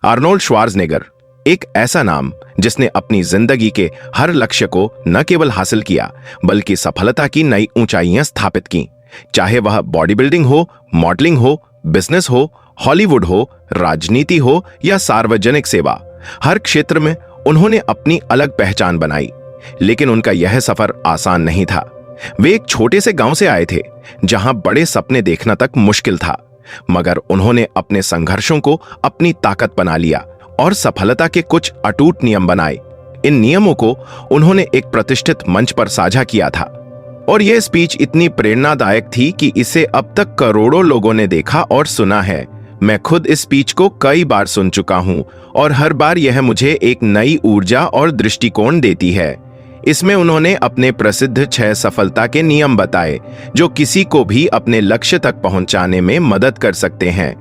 Arnold Schwarzenegger, एक ऐसा नाम जिसने अपनी जिंदगी के हर लक्ष्य को न केवल हासिल किया बल्कि सफलता की नई ऊंचाइयां स्थापित की। चाहे वह बॉडी बिल्डिंग हो, मॉडलिंग हो, बिजनेस हो, हॉलीवुड हो, राजनीति हो या सार्वजनिक सेवा, हर क्षेत्र में उन्होंने अपनी अलग पहचान बनाई। लेकिन उनका यह सफर आसान नहीं था। वे एक छोटे से गांव से आए थे जहां बड़े सपने देखना तक मुश्किल था, मगर उन्होंने अपने संघर्षों को अपनी ताकत बना लिया और सफलता के कुछ अटूट नियम बनाए। इन नियमों को उन्होंने एक प्रतिष्ठित मंच पर साझा किया था और यह स्पीच इतनी प्रेरणादायक थी कि इसे अब तक करोड़ों लोगों ने देखा और सुना है। मैं खुद इस स्पीच को कई बार सुन चुका हूं और हर बार यह मुझे एक नई ऊर्जा और दृष्टिकोण देती है। इसमें उन्होंने अपने प्रसिद्ध 6 सफलता के नियम बताए जो किसी को भी अपने लक्ष्य तक पहुंचाने में मदद कर सकते हैं।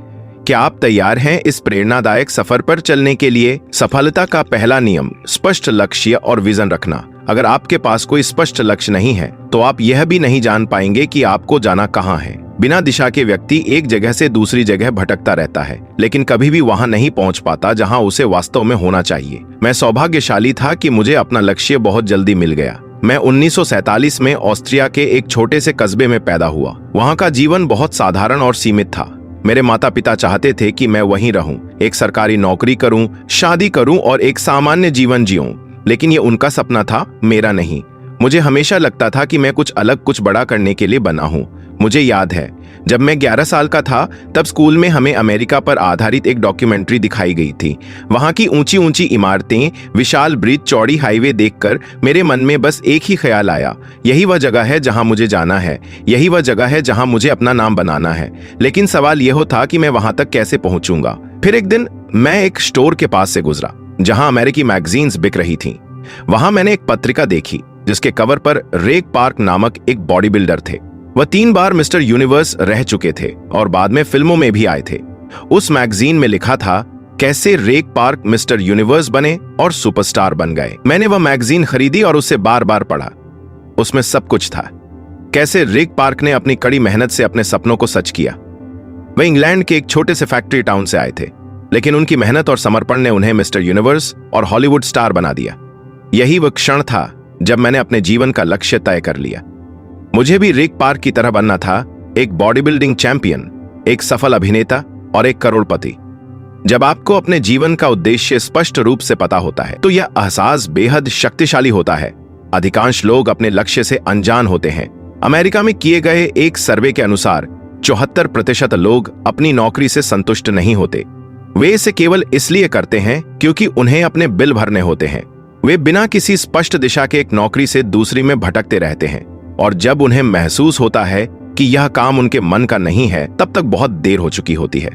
क्या आप तैयार हैं इस प्रेरणादायक सफर पर चलने के लिए? सफलता का पहला नियम, स्पष्ट लक्ष्य और विजन रखना। अगर आपके पास कोई स्पष्ट लक्ष्य नहीं है तो आप यह भी नहीं जान पाएंगे कि आपको जाना कहां है। बिना दिशा के व्यक्ति एक जगह से दूसरी जगह भटकता रहता है, लेकिन कभी भी वहां नहीं पहुंच पाता जहां उसे वास्तव में होना चाहिए। मैं सौभाग्यशाली था कि मुझे अपना लक्ष्य बहुत जल्दी मिल गया। मैं 1947 में ऑस्ट्रिया के एक छोटे से कस्बे में पैदा हुआ। वहां का जीवन बहुत साधारण और सीमित था। मेरे माता पिता चाहते थे कि मैं वहीं रहूं, एक सरकारी नौकरी करूं, शादी करूं और एक सामान्य जीवन जीऊं, लेकिन ये उनका सपना था, मेरा नहीं। मुझे हमेशा लगता था कि मैं कुछ अलग, कुछ बड़ा करने के लिए बना हूं। मुझे याद है जब मैं 11 साल का था तब स्कूल में हमें अमेरिका पर आधारित एक डॉक्यूमेंट्री दिखाई गई थी। वहां की ऊंची ऊंची इमारतें, विशाल ब्रिज, चौड़ी हाईवे देखकर मेरे मन में बस एक ही ख्याल आया, यही वह जगह है जहां मुझे जाना है, यही वह जगह है जहां मुझे अपना नाम बनाना है। लेकिन सवाल यह था कि मैं वहां तक कैसे पहुंचूंगा। फिर एक दिन मैं एक स्टोर के पास से गुजरा जहां अमेरिकी मैगजीन्स बिक रही थीं। वहां मैंने एक पत्रिका देखी जिसके कवर पर रेक पार्क नामक एक बॉडी बिल्डर थे। वह 3 बार मिस्टर यूनिवर्स रह चुके थे और बाद में फिल्मों में भी आए थे। उस मैगजीन में लिखा था कैसे रेक पार्क मिस्टर यूनिवर्स बने और सुपरस्टार बन गए। मैंने वह मैगजीन खरीदी और उसे बार बार पढ़ा। उसमें सब कुछ था, कैसे रेक पार्क ने अपनी कड़ी मेहनत से अपने सपनों को सच किया। वे इंग्लैंड के एक छोटे से फैक्ट्री टाउन से आए थे, लेकिन उनकी मेहनत और समर्पण ने उन्हें मिस्टर यूनिवर्स और हॉलीवुड स्टार बना दिया। यही वह क्षण था जब मैंने अपने जीवन का लक्ष्य तय कर लिया। मुझे भी रेक पार्क की तरह बनना था, एक बॉडी बिल्डिंग चैंपियन, एक सफल अभिनेता और एक करोड़पति। जब आपको अपने जीवन का उद्देश्य स्पष्ट रूप से पता होता है तो यह एहसास बेहद शक्तिशाली होता है। अधिकांश लोग अपने लक्ष्य से अनजान होते हैं। अमेरिका में किए गए एक सर्वे के अनुसार 74% लोग अपनी नौकरी से संतुष्ट नहीं होते। वे इसे केवल इसलिए करते हैं क्योंकि उन्हें अपने बिल भरने होते हैं। वे बिना किसी स्पष्ट दिशा के एक नौकरी से दूसरी में भटकते रहते हैं और जब उन्हें महसूस होता है कि यह काम उनके मन का नहीं है तब तक बहुत देर हो चुकी होती है।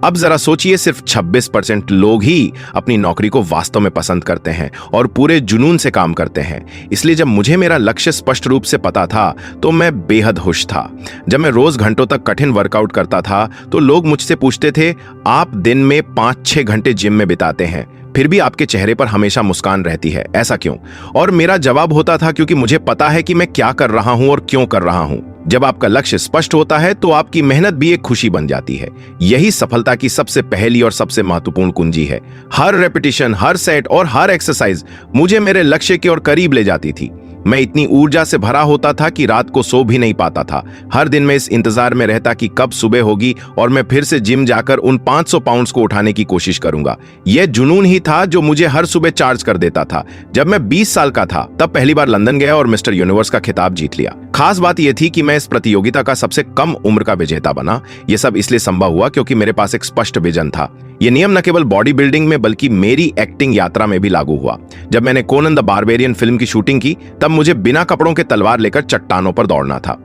अब जरा सोचिए, सिर्फ 26% लोग ही अपनी नौकरी को वास्तव में पसंद करते हैं और पूरे जुनून से काम करते हैं। इसलिए जब मुझे मेरा लक्ष्य स्पष्ट रूप से पता था तो मैं बेहद खुश था। जब मैं रोज घंटों तक कठिन वर्कआउट करता था तो लोग मुझसे पूछते थे, आप दिन में 5-6 घंटे जिम में बिताते हैं, फिर भी आपके चेहरे पर हमेशा मुस्कान रहती है, ऐसा क्यों? और मेरा जवाब होता था, क्योंकि मुझे पता है कि मैं क्या कर रहा हूं और क्यों कर रहा हूं। जब आपका लक्ष्य स्पष्ट होता है तो आपकी मेहनत भी एक खुशी बन जाती है। यही सफलता की सबसे पहली और सबसे महत्वपूर्ण कुंजी है। हर रेपिटेशन, हर सेट और हर एक्सरसाइज मुझे मेरे लक्ष्य के और करीब ले जाती थी। मैं इतनी ऊर्जा से भरा होता था कि रात को सो भी नहीं पाता था। हर दिन मैं इस इंतजार में रहता कि कब सुबह होगी और मैं फिर से जिम जाकर उन 500 पाउंड्स को उठाने की कोशिश करूंगा। यह जुनून ही था जो मुझे हर सुबह चार्ज कर देता था। जब मैं 20 साल का था तब पहली बार लंदन गया और मिस्टर यूनिवर्स का खिताब जीत लिया। खास बात यह थी कि मैं इस प्रतियोगिता का सबसे कम उम्र का विजेता बना। यह सब इसलिए संभव हुआ क्योंकि मेरे पास एक स्पष्ट विजन था। यह नियम न केवल बॉडी बिल्डिंग में बल्कि मेरी एक्टिंग यात्रा में भी लागू हुआ। जब मैंने कोनन द बारबेरियन फिल्म की शूटिंग की तब मुझे बिना कपड़ों के तलवार लेकर चट्टानों पर दौड़ना था।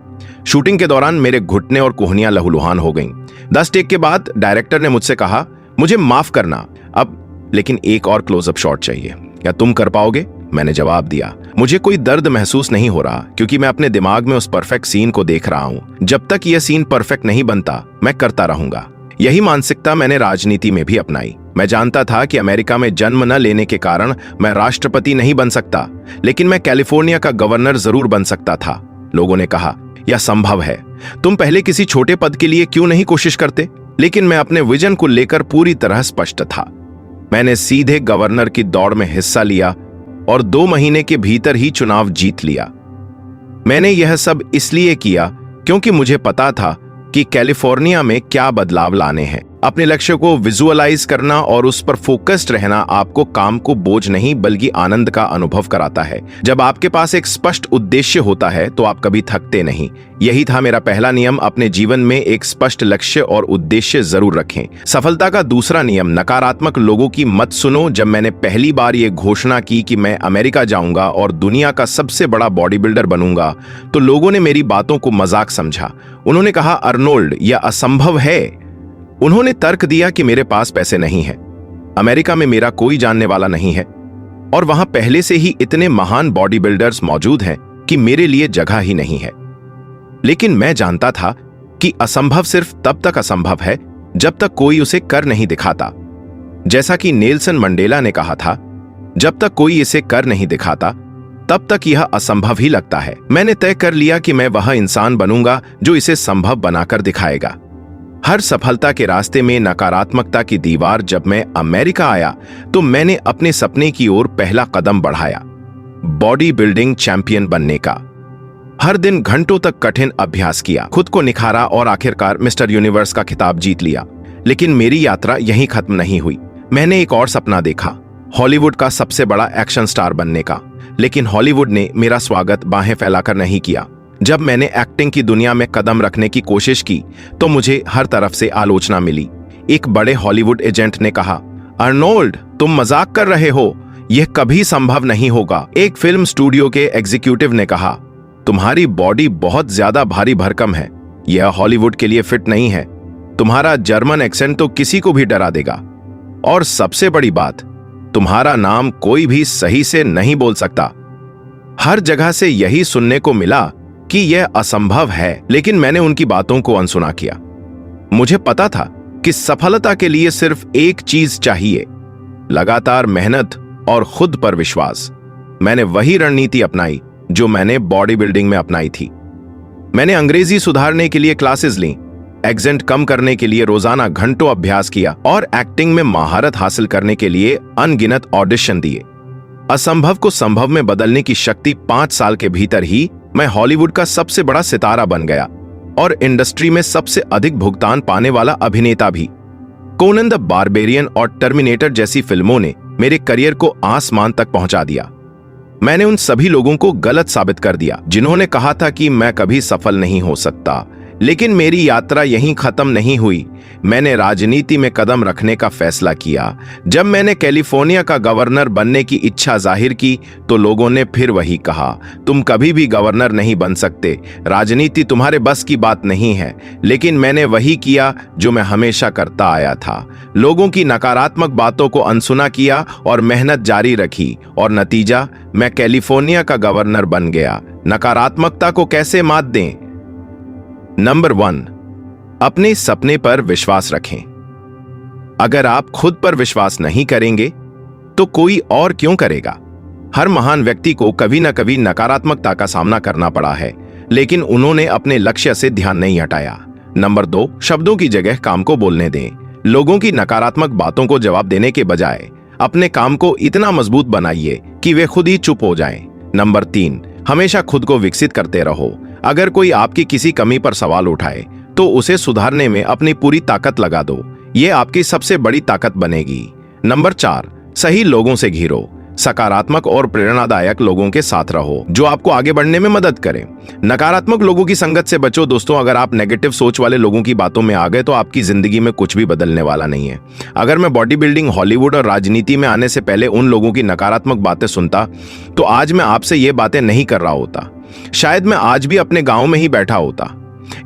शूटिंग के दौरान मेरे घुटने और कोहनियां लहूलुहान हो गईं। 10 टेक के बाद डायरेक्टर ने मुझसे कहा, मुझे माफ करना अब, लेकिन एक और क्लोजअप शॉट चाहिए, क्या तुम कर पाओगे? मैंने जवाब दिया, मुझे कोई दर्द महसूस नहीं हो रहा क्योंकि मैं अपने दिमाग में उस परफेक्ट सीन को देख रहा हूं। जब तक यह सीन परफेक्ट नहीं बनता मैं करता रहूंगा। यही मानसिकता मैंने राजनीति में भी अपनाई। मैं जानता था कि अमेरिका में जन्म न लेने के कारण मैं राष्ट्रपति नहीं बन सकता, लेकिन मैं कैलिफोर्निया का गवर्नर जरूर बन सकता था। लोगों ने कहा, यह संभव है, तुम पहले किसी छोटे पद के लिए क्यों नहीं कोशिश करते? लेकिन मैं अपने विजन को लेकर पूरी तरह स्पष्ट था। मैंने सीधे गवर्नर की दौड़ में हिस्सा लिया और 2 महीने के भीतर ही चुनाव जीत लिया। मैंने यह सब इसलिए किया क्योंकि मुझे पता था कि कैलिफोर्निया में क्या बदलाव लाने हैं। अपने लक्ष्य को विजुअलाइज करना और उस पर फोकस्ड रहना आपको काम को बोझ नहीं बल्कि आनंद का अनुभव कराता है। जब आपके पास एक स्पष्ट उद्देश्य होता है तो आप कभी थकते नहीं। यही था मेरा पहला नियम, अपने जीवन में एक स्पष्ट लक्ष्य और उद्देश्य जरूर रखें। सफलता का दूसरा नियम, नकारात्मक लोगों की मत सुनो। जब मैंने पहली बार ये घोषणा की कि मैं अमेरिका जाऊंगा और दुनिया का सबसे बड़ा बॉडी बिल्डर बनूंगा, तो लोगों ने मेरी बातों को मजाक समझा। उन्होंने कहा, अर्नोल्ड, यह असंभव है। उन्होंने तर्क दिया कि मेरे पास पैसे नहीं है, अमेरिका में मेरा कोई जानने वाला नहीं है और वहां पहले से ही इतने महान बॉडी बिल्डर्स मौजूद हैं कि मेरे लिए जगह ही नहीं है। लेकिन मैं जानता था कि असंभव सिर्फ तब तक असंभव है जब तक कोई उसे कर नहीं दिखाता। जैसा कि नेल्सन मंडेला ने कहा था, जब तक कोई इसे कर नहीं दिखाता तब तक यह असंभव ही लगता है। मैंने तय कर लिया कि मैं वह इंसान बनूंगा जो इसे संभव बनाकर दिखाएगा। हर सफलता के रास्ते में नकारात्मकता की दीवार। जब मैं अमेरिका आया तो मैंने अपने सपने की ओर पहला कदम बढ़ाया, बॉडी बिल्डिंग चैंपियन बनने का। हर दिन घंटों तक कठिन अभ्यास किया, खुद को निखारा और आखिरकार मिस्टर यूनिवर्स का खिताब जीत लिया। लेकिन मेरी यात्रा यहीं खत्म नहीं हुई। मैंने एक और सपना देखा, हॉलीवुड का सबसे बड़ा एक्शन स्टार बनने का। लेकिन हॉलीवुड ने मेरा स्वागत बाहें फैलाकर नहीं किया। जब मैंने एक्टिंग की दुनिया में कदम रखने की कोशिश की तो मुझे हर तरफ से आलोचना मिली। एक बड़े हॉलीवुड एजेंट ने कहा, अर्नोल्ड, तुम मजाक कर रहे हो, यह कभी संभव नहीं होगा। एक फिल्म स्टूडियो के एग्जीक्यूटिव ने कहा, तुम्हारी बॉडी बहुत ज्यादा भारी भरकम है, यह हॉलीवुड के लिए फिट नहीं है। तुम्हारा जर्मन एक्सेंट तो किसी को भी डरा देगा। और सबसे बड़ी बात, तुम्हारा नाम कोई भी सही से नहीं बोल सकता। हर जगह से यही सुनने को मिला कि यह असंभव है। लेकिन मैंने उनकी बातों को अनसुना किया। मुझे पता था कि सफलता के लिए सिर्फ एक चीज चाहिए, लगातार मेहनत और खुद पर विश्वास। मैंने वही रणनीति अपनाई जो मैंने बॉडी बिल्डिंग में अपनाई थी। मैंने अंग्रेजी सुधारने के लिए क्लासेस ली, एक्सेंट कम करने के लिए रोजाना घंटों अभ्यास किया और एक्टिंग में महारत हासिल करने के लिए अनगिनत ऑडिशन दिए। असंभव को संभव में बदलने की शक्ति 5 साल के भीतर ही मैं हॉलीवुड का सबसे बड़ा सितारा बन गया और इंडस्ट्री में सबसे अधिक भुगतान पाने वाला अभिनेता भी। कोनन द बारबेरियन और टर्मिनेटर जैसी फिल्मों ने मेरे करियर को आसमान तक पहुंचा दिया। मैंने उन सभी लोगों को गलत साबित कर दिया जिन्होंने कहा था कि मैं कभी सफल नहीं हो सकता। लेकिन मेरी यात्रा यहीं खत्म नहीं हुई। मैंने राजनीति में कदम रखने का फैसला किया। जब मैंने कैलिफोर्निया का गवर्नर बनने की इच्छा जाहिर की तो लोगों ने फिर वही कहा, तुम कभी भी गवर्नर नहीं बन सकते, राजनीति तुम्हारे बस की बात नहीं है। लेकिन मैंने वही किया जो मैं हमेशा करता आया था, लोगों की नकारात्मक बातों को अनसुना किया और मेहनत जारी रखी। और नतीजा, मैं कैलिफोर्निया का गवर्नर बन गया। नकारात्मकता को कैसे मात दें? नंबर 1, अपने सपने पर विश्वास रखें। अगर आप खुद पर विश्वास नहीं करेंगे तो कोई और क्यों करेगा? हर महान व्यक्ति को कभी न कभी नकारात्मकता का सामना करना पड़ा है, लेकिन उन्होंने अपने लक्ष्य से ध्यान नहीं हटाया। नंबर 2, शब्दों की जगह काम को बोलने दें। लोगों की नकारात्मक बातों को जवाब देने के बजाय अपने काम को इतना मजबूत बनाइए कि वे खुद ही चुप हो जाएं। नंबर 3, हमेशा खुद को विकसित करते रहो। अगर कोई आपकी किसी कमी पर सवाल उठाए तो उसे सुधारने में अपनी पूरी ताकत लगा दो, यह आपकी सबसे बड़ी ताकत बनेगी। नंबर 4, सही लोगों से घिरो। सकारात्मक और प्रेरणादायक लोगों के साथ रहो जो आपको आगे बढ़ने में मदद करें। नकारात्मक लोगों की संगत से बचो दोस्तों। अगर आप नेगेटिव सोच वाले लोगों की बातों में आ गए तो आपकी जिंदगी में कुछ भी बदलने वाला नहीं है। अगर मैं बॉडी बिल्डिंग, हॉलीवुड और राजनीति में आने से पहले उन लोगों की नकारात्मक बातें सुनता तो आज मैं आपसे ये बातें नहीं कर रहा होता। शायद मैं आज भी अपने गांव में ही बैठा होता।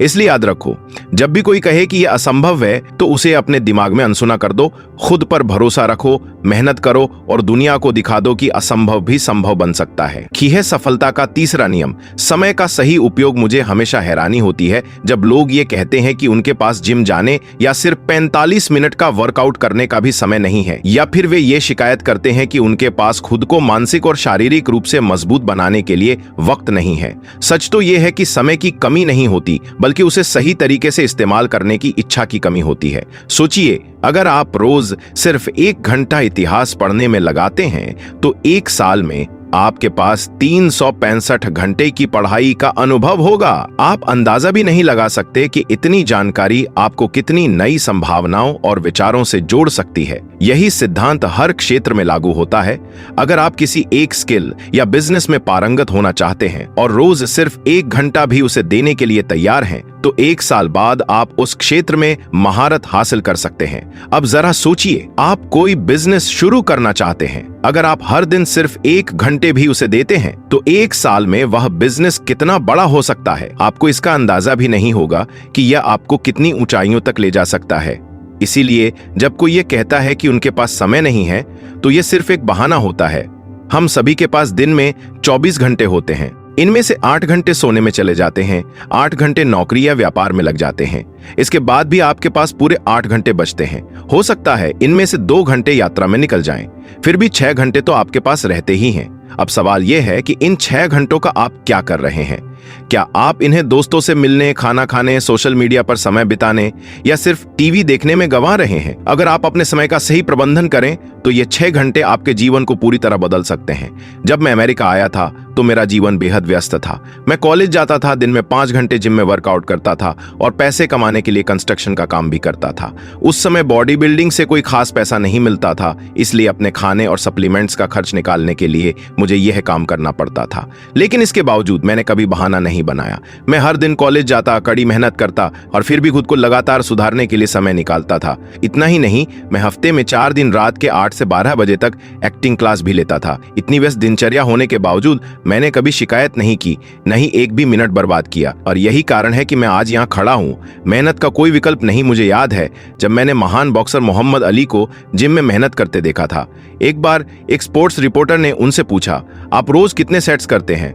इसलिए याद रखो, जब भी कोई कहे कि यह असंभव है तो उसे अपने दिमाग में अनसुना कर दो। खुद पर भरोसा रखो, मेहनत करो और दुनिया को दिखा दो कि असंभव भी संभव बन सकता है। की है सफलता का तीसरा नियम, समय का सही उपयोग। मुझे हमेशा हैरानी होती है जब लोग ये कहते हैं कि उनके पास जिम जाने या सिर्फ 45 मिनट का वर्कआउट करने का भी समय नहीं है, या फिर वे ये शिकायत करते हैं कि उनके पास खुद को मानसिक और शारीरिक रूप से मजबूत बनाने के लिए वक्त नहीं है। सच तो यह है कि समय की कमी नहीं होती बल्कि उसे सही तरीके से इस्तेमाल करने की इच्छा की कमी होती है। सोचिए, अगर आप रोज सिर्फ 1 घंटा इतिहास पढ़ने में लगाते हैं तो 1 साल में आपके पास 365 घंटे की पढ़ाई का अनुभव होगा। आप अंदाजा भी नहीं लगा सकते कि इतनी जानकारी आपको कितनी नई संभावनाओं और विचारों से जोड़ सकती है। यही सिद्धांत हर क्षेत्र में लागू होता है। अगर आप किसी एक स्किल या बिजनेस में पारंगत होना चाहते हैं और रोज सिर्फ 1 घंटा भी उसे देने के लिए तैयार हैं, तो 1 साल बाद आप उस क्षेत्र में महारत हासिल कर सकते हैं। अब जरा सोचिए, आप कोई बिजनेस शुरू करना चाहते हैं। अगर आप हर दिन सिर्फ 1 घंटे भी उसे देते हैं तो 1 साल में वह बिजनेस कितना बड़ा हो सकता है। आपको इसका अंदाजा भी नहीं होगा कि यह आपको कितनी ऊंचाइयों तक ले जा सकता है। इसीलिए जब कोई ये कहता है कि उनके पास समय नहीं है, तो यह सिर्फ एक बहाना होता है। हम सभी के पास दिन में 24 घंटे होते हैं। इनमें से 8 घंटे सोने में चले जाते हैं, 8 घंटे नौकरी या व्यापार में लग जाते हैं। इसके बाद भी आपके पास पूरे 8 घंटे बचते हैं। हो सकता है इनमें से 2 घंटे यात्रा में निकल जाएं, फिर भी 6 घंटे तो आपके पास रहते ही हैं। अब सवाल यह है कि इन 6 घंटों का आप क्या कर रहे हैं? क्या आप इन्हें दोस्तों से मिलने, खाना खाने, सोशल मीडिया पर समय बिताने या सिर्फ टीवी देखने में गंवा रहे हैं? अगर आप अपने समय का सही प्रबंधन करें तो ये 6 घंटे आपके जीवन को पूरी तरह बदल सकते हैं। जब मैं अमेरिका आया था तो मेरा जीवन बेहद व्यस्त था। मैं कॉलेज जाता था, दिन में 5 घंटे जिम में वर्कआउट करता था और पैसे कमाने के लिए कंस्ट्रक्शन का काम भी करता था। उस समय बॉडी बिल्डिंग से कोई खास पैसा नहीं मिलता था, इसलिए अपने खाने और सप्लीमेंट्स का खर्च निकालने के लिए मुझे यह काम करना पड़ता था। लेकिन इसके बावजूद मैंने कभी बहाना नहीं बनाया। मैं हर दिन कॉलेज जाता, कड़ी मेहनत करता और फिर भी खुद को लगातार सुधारने के लिए समय निकालता था। इतना ही नहीं, मैं हफ्ते में 4 दिन रात के 8 से 12 बजे तक एक्टिंग क्लास भी लेता था। इतनी व्यस्त दिनचर्या होने के बावजूद मैंने कभी शिकायत नहीं की, नहीं एक भी मिनट बर्बाद किया। और यही कारण है कि मैं आज यहाँ खड़ा हूँ। मेहनत का कोई विकल्प नहीं। मुझे याद है जब मैंने महान बॉक्सर मोहम्मद अली को जिम में मेहनत करते देखा था। एक बार एक स्पोर्ट्स रिपोर्टर ने उनसे पूछा, आप रोज कितने सेट्स करते हैं?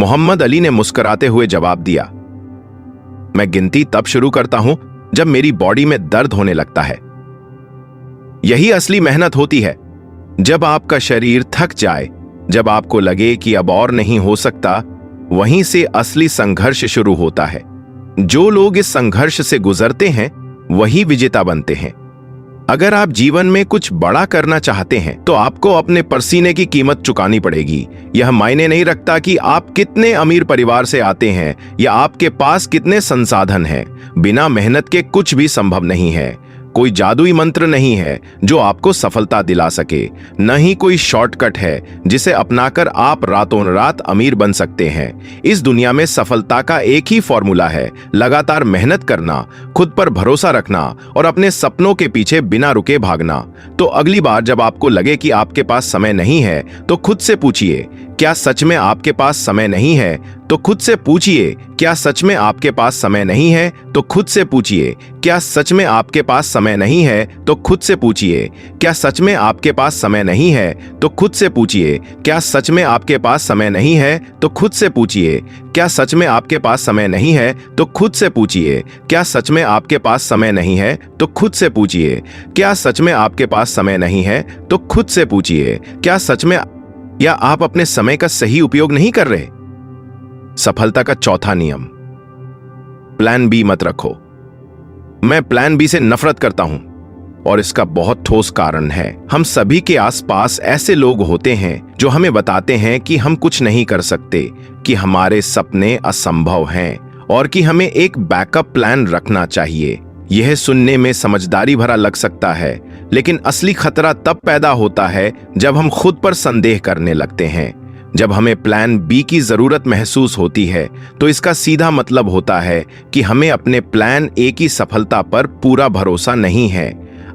मोहम्मद अली ने मुस्कुराते हुए जवाब दिया, मैं गिनती तब शुरू करता हूं जब मेरी बॉडी में दर्द होने लगता है। यही असली मेहनत होती है। जब आपका शरीर थक जाए, जब आपको लगे कि अब और नहीं हो सकता, वहीं से असली संघर्ष शुरू होता है। जो लोग इस संघर्ष से गुजरते हैं वही विजेता बनते हैं। अगर आप जीवन में कुछ बड़ा करना चाहते हैं तो आपको अपने पसीने की कीमत चुकानी पड़ेगी। यह मायने नहीं रखता कि आप कितने अमीर परिवार से आते हैं या आपके पास कितने संसाधन हैं। बिना मेहनत के कुछ भी संभव नहीं है। कोई जादुई मंत्र नहीं है जो आपको सफलता दिला सके, न ही कोई शॉर्टकट है जिसे अपनाकर आप रातों रात अमीर बन सकते हैं। इस दुनिया में सफलता का एक ही फॉर्मूला है, लगातार मेहनत करना, खुद पर भरोसा रखना और अपने सपनों के पीछे बिना रुके भागना। तो अगली बार जब आपको लगे कि आपके पास समय नहीं है तो खुद से पूछिए, क्या सच में आपके पास समय नहीं है? तो खुद से पूछिए, क्या सच में आपके पास समय नहीं है? तो खुद से पूछिए, क्या सच में आपके पास समय नहीं है? तो खुद से पूछिए, क्या सच में आपके पास समय नहीं है? तो खुद से पूछिए, क्या सच में आपके पास समय नहीं है? तो खुद से पूछिए, क्या सच में आपके पास समय नहीं है? तो खुद से पूछिए, क्या सच में आपके पास समय नहीं है? तो खुद से पूछिए, क्या सच में आपके पास समय नहीं है? तो खुद से पूछिए, क्या सच में या आप अपने समय का सही उपयोग नहीं कर रहे? सफलता का चौथा नियम, प्लान बी मत रखो। मैं प्लान बी से नफरत करता हूं और इसका बहुत ठोस कारण है। हम सभी के आसपास ऐसे लोग होते हैं जो हमें बताते हैं कि हम कुछ नहीं कर सकते, कि हमारे सपने असंभव हैं और कि हमें एक बैकअप प्लान रखना चाहिए। यह सुनने में समझदारी भरा लग सकता है, लेकिन असली खतरा तब पैदा होता है जब हम खुद पर संदेह करने लगते हैं। जब हमें प्लान बी की जरूरत महसूस होती है तो इसका सीधा मतलब होता है कि हमें अपने प्लान ए की सफलता पर पूरा भरोसा नहीं है।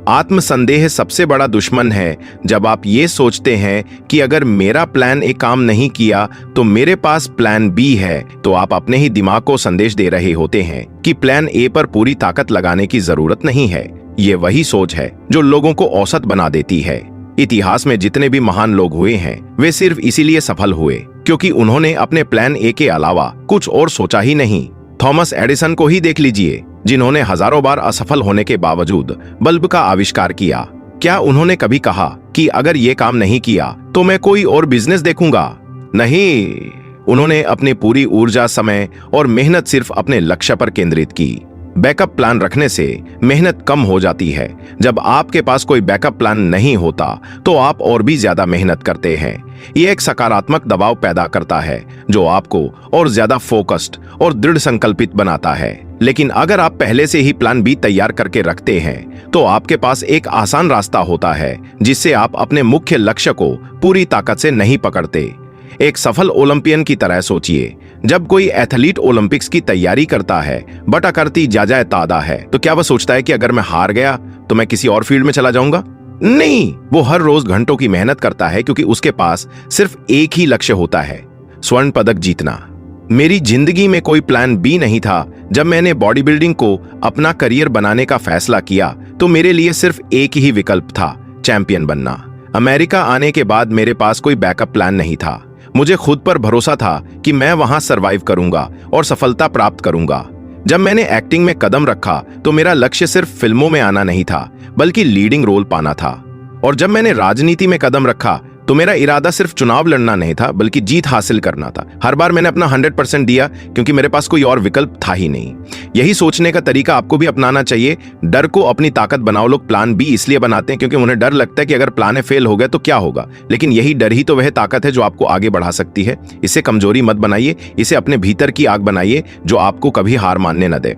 आत्मसंदेह सबसे बड़ा दुश्मन है। जब आप ये सोचते हैं कि अगर मेरा प्लान ए काम नहीं किया तो मेरे पास प्लान बी है, तो आप अपने ही दिमाग को संदेश दे रहे होते हैं कि प्लान ए पर पूरी ताकत लगाने की जरूरत नहीं है। ये वही सोच है जो लोगों को औसत बना देती है। इतिहास में जितने भी महान लोग हुए हैं वे सिर्फ इसीलिए सफल हुए क्योंकि उन्होंने अपने प्लान ए के अलावा कुछ और सोचा ही नहीं। थॉमस एडिसन को ही देख लीजिए, जिन्होंने हजारों बार असफल होने के बावजूद बल्ब का आविष्कार किया। क्या उन्होंने कभी कहा कि अगर ये काम नहीं किया तो मैं कोई और बिजनेस देखूंगा? नहीं, उन्होंने अपनी पूरी ऊर्जा, समय और मेहनत सिर्फ अपने लक्ष्य पर केंद्रित की। बैकअप प्लान रखने से मेहनत कम हो जाती है। जब आपके पास कोई बैकअप प्लान नहीं होता तो आप और भी ज्यादा मेहनत करते हैं। ये एक सकारात्मक दबाव पैदा करता है जो आपको और ज्यादा फोकस्ड और दृढ़ संकल्पित बनाता है। लेकिन अगर आप पहले से ही प्लान बी तैयार करके रखते हैं तो आपके पास एक आसान रास्ता होता है जिससे आप अपने मुख्य लक्ष्य को पूरी ताकत से नहीं पकड़ते। एक सफल ओलंपियन की तरह सोचिए। जब कोई एथलीट ओलंपिक्स की तैयारी करता है बट करती जाए तादा है तो क्या वह सोचता है कि अगर मैं हार गया तो मैं किसी और फील्ड में चला जाऊंगा? नहीं, वो हर रोज घंटों की मेहनत करता है क्योंकि उसके पास सिर्फ एक ही लक्ष्य होता है, स्वर्ण पदक जीतना। मेरी जिंदगी में कोई प्लान बी नहीं था। जब मैंने बॉडी बिल्डिंग को अपना करियर बनाने का फैसला किया तो मेरे लिए सिर्फ एक ही विकल्प था, चैंपियन बनना। अमेरिका आने के बाद मेरे पास कोई बैकअप प्लान नहीं था। मुझे खुद पर भरोसा था कि मैं वहां सरवाइव करूंगा और सफलता प्राप्त करूंगा। जब मैंने एक्टिंग में कदम रखा तो मेरा लक्ष्य सिर्फ फिल्मों में आना नहीं था बल्कि लीडिंग रोल पाना था। और जब मैंने राजनीति में कदम रखा तो मेरा इरादा सिर्फ चुनाव लड़ना नहीं था बल्कि जीत हासिल करना था। हर बार मैंने अपना 100% दिया क्योंकि मेरे पास कोई और विकल्प था ही नहीं। यही सोचने का तरीका आपको भी अपनाना चाहिए। डर को अपनी ताकत बनाओ। लोग प्लान बी इसलिए बनाते हैं क्योंकि उन्हें डर लगता है कि अगर प्लान ए फेल हो गया तो क्या होगा, लेकिन यही डर ही तो वह ताकत है जो आपको आगे बढ़ा सकती है। इसे कमजोरी मत बनाइए, इसे अपने भीतर की आग बनाइए जो आपको कभी हार मानने न दे।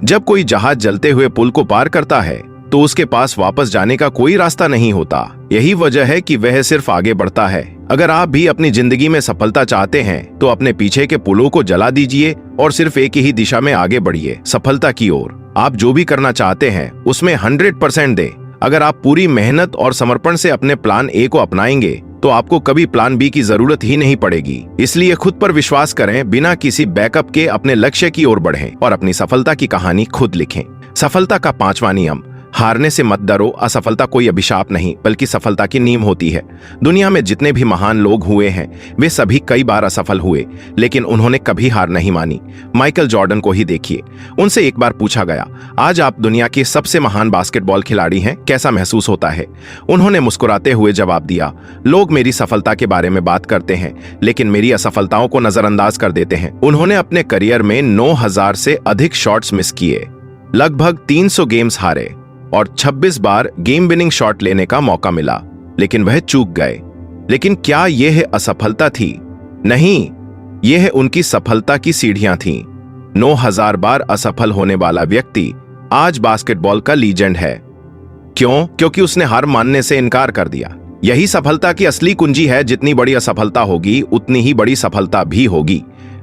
जब कोई जहाज जलते हुए पुल को पार करता है तो उसके पास वापस जाने का कोई रास्ता नहीं होता। यही वजह है कि वह सिर्फ आगे बढ़ता है। अगर आप भी अपनी जिंदगी में सफलता चाहते हैं तो अपने पीछे के पुलों को जला दीजिए और सिर्फ एक ही दिशा में आगे बढ़िए, सफलता की ओर। आप जो भी करना चाहते हैं उसमें 100% दें। अगर आप पूरी मेहनत और समर्पण से अपने प्लान ए को अपनाएंगे तो आपको कभी प्लान बी की जरूरत ही नहीं पड़ेगी। इसलिए खुद पर विश्वास करें, बिना किसी बैकअप के अपने लक्ष्य की ओर बढ़ें और अपनी सफलता की कहानी खुद लिखें। सफलता का 5वां नियम, हारने से मत डरो। असफलता कोई अभिशाप नहीं बल्कि सफलता की नींव होती है। दुनिया में जितने भी महान लोग हुए हैं वे सभी कई बार असफल हुए, लेकिन उन्होंने कभी हार नहीं मानी। माइकल जॉर्डन को ही देखिए। उनसे एक बार पूछा गया, आज आप दुनिया के सबसे महान बास्केटबॉल खिलाड़ी हैं, कैसा महसूस होता है? उन्होंने मुस्कुराते हुए जवाब दिया, लोग मेरी सफलता के बारे में बात करते हैं लेकिन मेरी असफलताओं को नजरअंदाज कर देते हैं। उन्होंने अपने करियर में 9000 से अधिक शॉट्स मिस किए, लगभग 300 गेम्स हारे और 26 बार गेम विनिंग शॉट लेने का मौका मिला, लेकिन वह चूक गए। लेकिन क्या यह असफलता थी? नहीं, यह उनकी सफलता की सीढ़ियां थीं। 9000 बार असफल होने वाला व्यक्ति आज बास्केटबॉल का लीजेंड है। क्यों? क्योंकि उसने हार मानने से इनकार कर दिया। यही सफलता की असली कुंजी है। जितनी बड़ी असफलता होगी उतनी ही बड़ी सफलता भी होगी।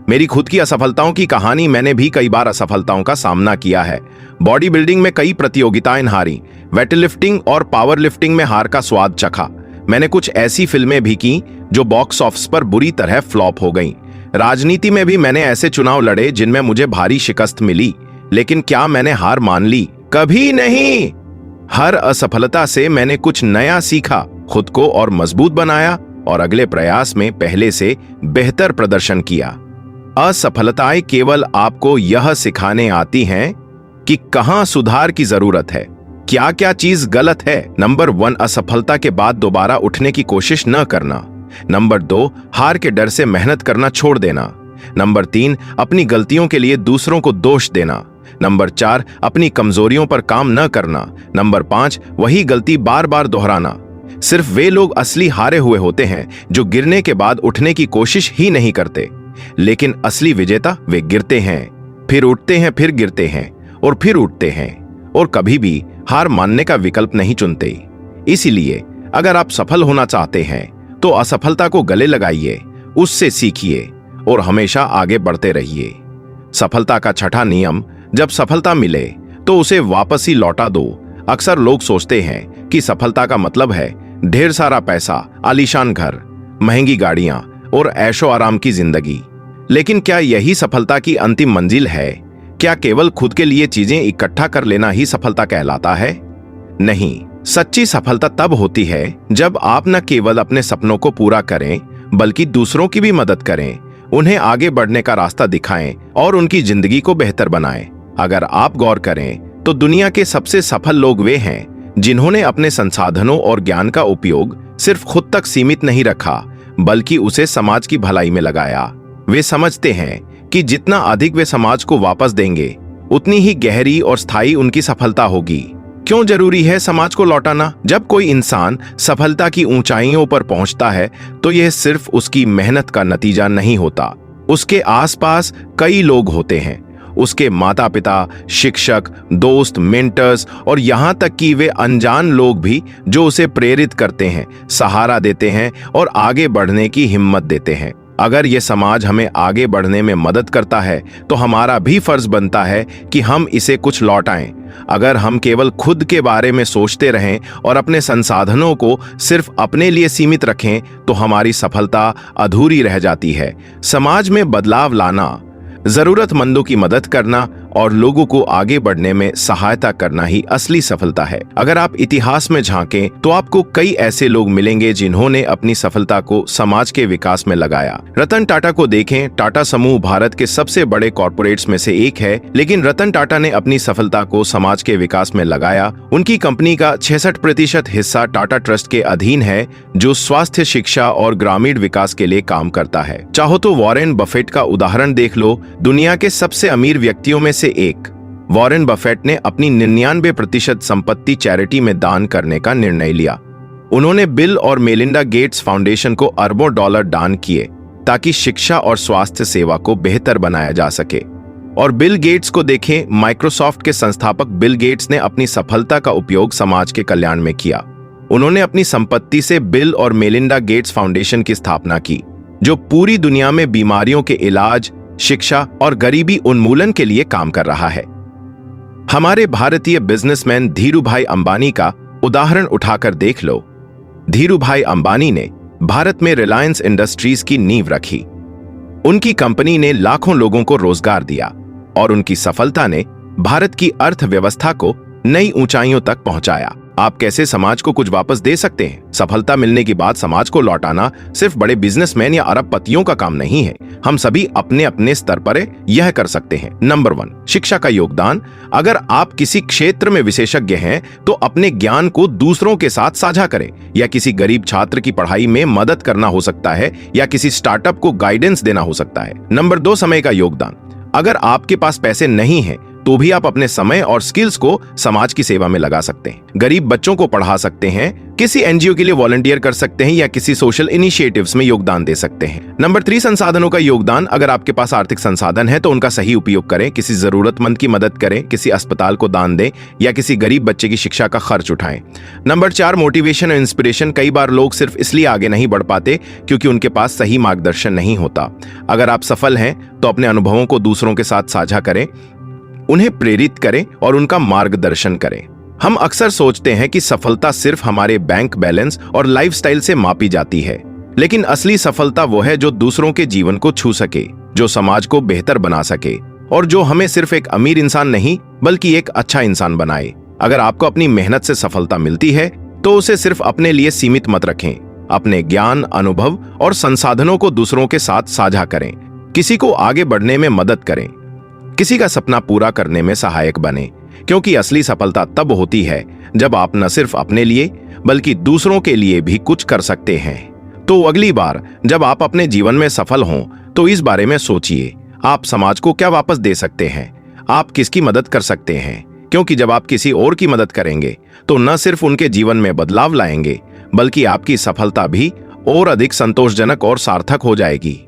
मेरी खुद की असफलताओं की कहानी, मैंने भी कई बार असफलताओं का सामना किया है। बॉडी बिल्डिंग में कई प्रतियोगिताएं हारी, वेटलिफ्टिंग और पावर लिफ्टिंग में हार का स्वाद चखा। मैंने कुछ ऐसी फिल्में भी की जो बॉक्स ऑफिस पर बुरी तरह फ्लॉप हो गईं। राजनीति में भी मैंने ऐसे चुनाव लड़े जिनमें मुझे भारी शिकस्त मिली, लेकिन क्या मैंने हार मान ली? कभी नहीं। हर असफलता से मैंने कुछ नया सीखा, खुद को और मजबूत बनाया और अगले प्रयास में पहले से बेहतर प्रदर्शन किया। असफलताएं केवल आपको यह सिखाने आती हैं कि कहां सुधार की जरूरत है, क्या क्या चीज गलत है। नंबर 1, असफलता के बाद दोबारा उठने की कोशिश न करना। नंबर 2, हार के डर से मेहनत करना छोड़ देना। नंबर 3, अपनी गलतियों के लिए दूसरों को दोष देना। नंबर 4, अपनी कमजोरियों पर काम न करना। नंबर 5, वही गलती बार बार दोहराना। सिर्फ वे लोग असली हारे हुए होते हैं जो गिरने के बाद उठने की कोशिश ही नहीं करते, लेकिन असली विजेता वे गिरते हैं, फिर उठते हैं, फिर गिरते हैं और फिर उठते हैं और कभी भी हार मानने का विकल्प नहीं चुनते। इसीलिए अगर आप सफल होना चाहते हैं तो असफलता को गले लगाइए, उससे सीखिए और हमेशा आगे बढ़ते रहिए। सफलता का 6वां नियम, जब सफलता मिले तो उसे वापस ही लौटा दो। अक्सर लोग सोचते हैं कि सफलता का मतलब है ढेर सारा पैसा, आलीशान घर, महंगी गाड़ियां और ऐशो आराम की जिंदगी। लेकिन क्या यही सफलता की अंतिम मंजिल है? क्या केवल खुद के लिए चीजें इकट्ठा कर लेना ही सफलता कहलाता है? नहीं, सच्ची सफलता तब होती है जब आप न केवल अपने सपनों को पूरा करें बल्कि दूसरों की भी मदद करें, उन्हें आगे बढ़ने का रास्ता दिखाएं और उनकी जिंदगी को बेहतर बनाएं। अगर आप गौर करें तो दुनिया के सबसे सफल लोग वे हैं जिन्होंने अपने संसाधनों और ज्ञान का उपयोग सिर्फ खुद तक सीमित नहीं रखा, बल्कि उसे समाज की भलाई में लगाया। वे समझते हैं कि जितना अधिक वे समाज को वापस देंगे, उतनी ही गहरी और स्थायी उनकी सफलता होगी। क्यों जरूरी है समाज को लौटाना? जब कोई इंसान सफलता की ऊंचाइयों पर पहुंचता है तो यह सिर्फ उसकी मेहनत का नतीजा नहीं होता। उसके आसपास कई लोग होते हैं, उसके माता पिता, शिक्षक, दोस्त, मेंटर्स और यहां तक कि वे अनजान लोग भी जो उसे प्रेरित करते हैं, सहारा देते हैं और आगे बढ़ने की हिम्मत देते हैं। अगर ये समाज हमें आगे बढ़ने में मदद करता है तो हमारा भी फर्ज बनता है कि हम इसे कुछ लौटाएं। अगर हम केवल खुद के बारे में सोचते रहें और अपने संसाधनों को सिर्फ अपने लिए सीमित रखें तो हमारी सफलता अधूरी रह जाती है। समाज में बदलाव लाना, जरूरतमंदों की मदद करना और लोगों को आगे बढ़ने में सहायता करना ही असली सफलता है। अगर आप इतिहास में झांकें तो आपको कई ऐसे लोग मिलेंगे जिन्होंने अपनी सफलता को समाज के विकास में लगाया। रतन टाटा को देखें। टाटा समूह भारत के सबसे बड़े कॉर्पोरेट्स में से एक है, लेकिन रतन टाटा ने अपनी सफलता को समाज के विकास में लगाया। उनकी कंपनी का 66% हिस्सा टाटा ट्रस्ट के अधीन है, जो स्वास्थ्य, शिक्षा और ग्रामीण विकास के लिए काम करता है। चाहो तो वॉरेन बफेट का उदाहरण देख लो। दुनिया के सबसे अमीर व्यक्तियों में से एक वॉरेन बफेट ने अपनी 99% संपत्ति चैरिटी में दान करने का निर्णय लिया। उन्होंने बिल और मेलिंडा गेट्स फाउंडेशन को अरबों डॉलर दान किए ताकि शिक्षा और स्वास्थ्य सेवा को बेहतर बनाया जा सके। और बिल गेट्स को देखें। माइक्रोसॉफ्ट के संस्थापक बिल गेट्स ने अपनी सफलता का उपयोग समाज के कल्याण में किया। उन्होंने अपनी संपत्ति से बिल और मेलिंडा गेट्स फाउंडेशन की स्थापना की, जो पूरी दुनिया में बीमारियों के इलाज, शिक्षा और गरीबी उन्मूलन के लिए काम कर रहा है। हमारे भारतीय बिजनेसमैन धीरूभाई अंबानी का उदाहरण उठाकर देख लो। धीरूभाई अंबानी ने भारत में रिलायंस इंडस्ट्रीज की नींव रखी। उनकी कंपनी ने लाखों लोगों को रोजगार दिया और उनकी सफलता ने भारत की अर्थव्यवस्था को नई ऊंचाइयों तक पहुंचाया। आप कैसे समाज को कुछ वापस दे सकते हैं? सफलता मिलने के बाद समाज को लौटाना सिर्फ बड़े बिजनेसमैन या अरबपतियों का काम नहीं है। हम सभी अपने अपने स्तर पर यह कर सकते हैं। नंबर 1, शिक्षा का योगदान। अगर आप किसी क्षेत्र में विशेषज्ञ हैं तो अपने ज्ञान को दूसरों के साथ साझा करें। या किसी गरीब छात्र की पढ़ाई में मदद करना हो सकता है, या किसी स्टार्टअप को गाइडेंस देना हो सकता है। नंबर 2, समय का योगदान। अगर आपके पास पैसे नहीं हैं तो भी आप अपने समय और स्किल्स को समाज की सेवा में लगा सकते हैं। गरीब बच्चों को पढ़ा सकते हैं, किसी एनजीओ के लिए वॉलंटियर कर सकते हैं या किसी सोशल इनिशिएटिव्स में योगदान दे सकते हैं। नंबर 3, संसाधनों का योगदान। अगर आपके पास आर्थिक संसाधन है तो उनका सही उपयोग करें। किसी जरूरतमंद की मदद करें, किसी अस्पताल को दान दें या किसी गरीब बच्चे की शिक्षा का खर्च उठाएं। नंबर 4, मोटिवेशन और इंस्पिरेशन। कई बार लोग सिर्फ इसलिए आगे नहीं बढ़ पाते क्योंकि उनके पास सही मार्गदर्शन नहीं होता। अगर आप सफल हैं तो अपने अनुभवों को दूसरों के साथ साझा करें, उन्हें प्रेरित करें और उनका मार्गदर्शन करें। हम अक्सर सोचते हैं कि सफलता सिर्फ हमारे बैंक बैलेंस और लाइफस्टाइल से मापी जाती है, लेकिन असली सफलता वो है जो दूसरों के जीवन को छू सके, जो समाज को बेहतर बना सके और जो हमें सिर्फ एक अमीर इंसान नहीं बल्कि एक अच्छा इंसान बनाए। अगर आपको अपनी मेहनत से सफलता मिलती है तो उसे सिर्फ अपने लिए सीमित मत रखें। अपने ज्ञान, अनुभव और संसाधनों को दूसरों के साथ साझा करें। किसी को आगे बढ़ने में मदद करें, किसी का सपना पूरा करने में सहायक बने, क्योंकि असली सफलता तब होती है जब आप न सिर्फ अपने लिए बल्कि दूसरों के लिए भी कुछ कर सकते हैं। तो अगली बार जब आप अपने जीवन में सफल हों तो इस बारे में सोचिए, आप समाज को क्या वापस दे सकते हैं, आप किसकी मदद कर सकते हैं। क्योंकि जब आप किसी और की मदद करेंगे तो न सिर्फ उनके जीवन में बदलाव लाएंगे बल्कि आपकी सफलता भी और अधिक संतोषजनक और सार्थक हो जाएगी।